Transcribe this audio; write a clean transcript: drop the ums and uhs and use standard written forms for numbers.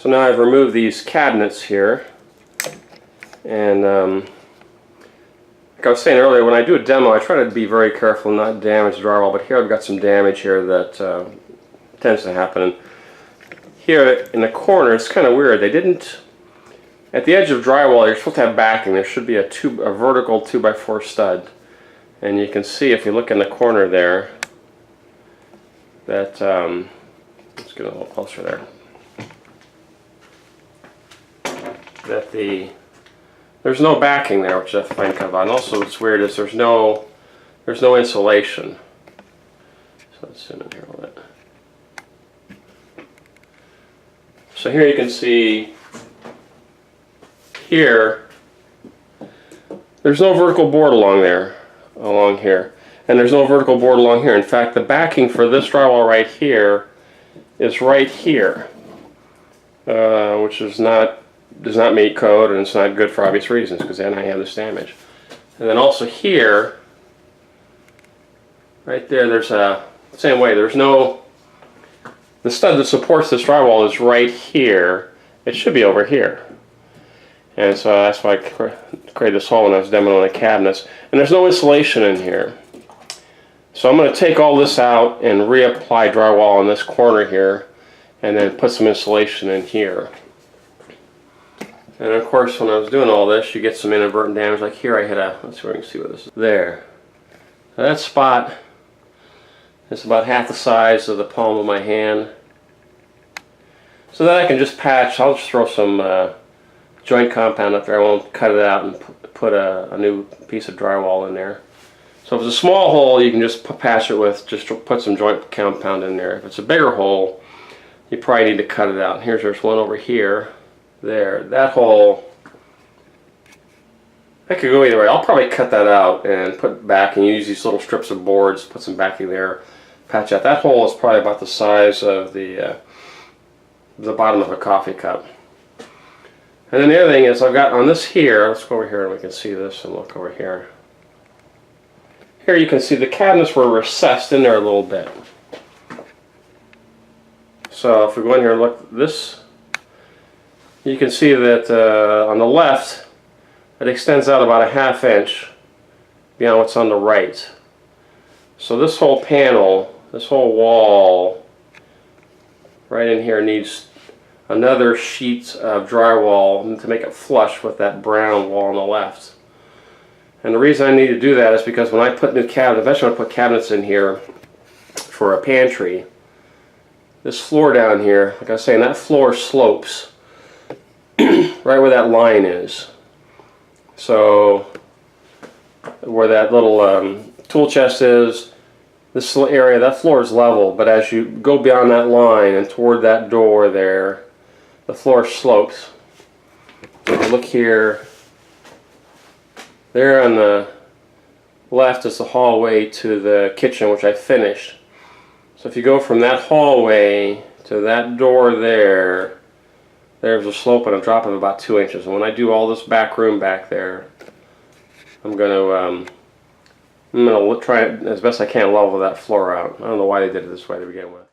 So now I've removed these cabinets here, and like I was saying earlier, when I do a demo I try to be very careful and not damage the drywall, but here I've got some damage here that tends to happen. And here in the corner it's kind of weird. They didn't, at the edge of drywall you're supposed to have backing. There should be a vertical 2x4 stud, and you can see if you look in the corner there that let's get a little closer there, that there's no backing there, which I find kind of odd. And also what's weird is there's no insulation. So let's zoom in here a little bit. So here you can see here there's no vertical board along here, and there's no vertical board along here. In fact, the backing for this drywall right here is right here, which does not meet code, and it's not good for obvious reasons, because then I have this damage. And then also here, right there, there's a same way. There's no, the stud that supports this drywall is right here. It should be over here, and so that's why I created this hole when I was demoing the cabinets. And there's no insulation in here, so I'm going to take all this out and reapply drywall in this corner here, and then put some insulation in here. And of course, when I was doing all this, you get some inadvertent damage. Like here, I hit a, let's see if we can see what this is. There. Now that spot is about half the size of the palm of my hand. So then I can just patch. I'll just throw some joint compound up there. I won't cut it out and put a new piece of drywall in there. So if it's a small hole, you can just patch it with, just put some joint compound in there. If it's a bigger hole, you probably need to cut it out. There's one over here. There, that hole, that could go either way. I'll probably cut that out and put back and use these little strips of boards, put some backing there, patch out. That hole is probably about the size of the bottom of a coffee cup. And then the other thing is I've got on this here, let's go over here and we can see this and look over here. Here you can see the cabinets were recessed in there a little bit. So if we go in here and look, this, you can see that on the left it extends out about a ½ inch beyond what's on the right. So this whole panel, this whole wall right in here needs another sheet of drywall to make it flush with that brown wall on the left. And the reason I need to do that is because when I put new cabinets, eventually I put cabinets in here for a pantry, this floor down here, like I was saying, that floor slopes right where that line is. So where that little tool chest is, this little area, that floor is level, but as you go beyond that line and toward that door there, the floor slopes. If you look here, there on the left is the hallway to the kitchen, which I finished. So if you go from that hallway to that door there, there's a slope and a drop of about 2 inches. And when I do all this back room back there, I'm going to try as best I can level that floor out. I don't know why they did it this way to begin with.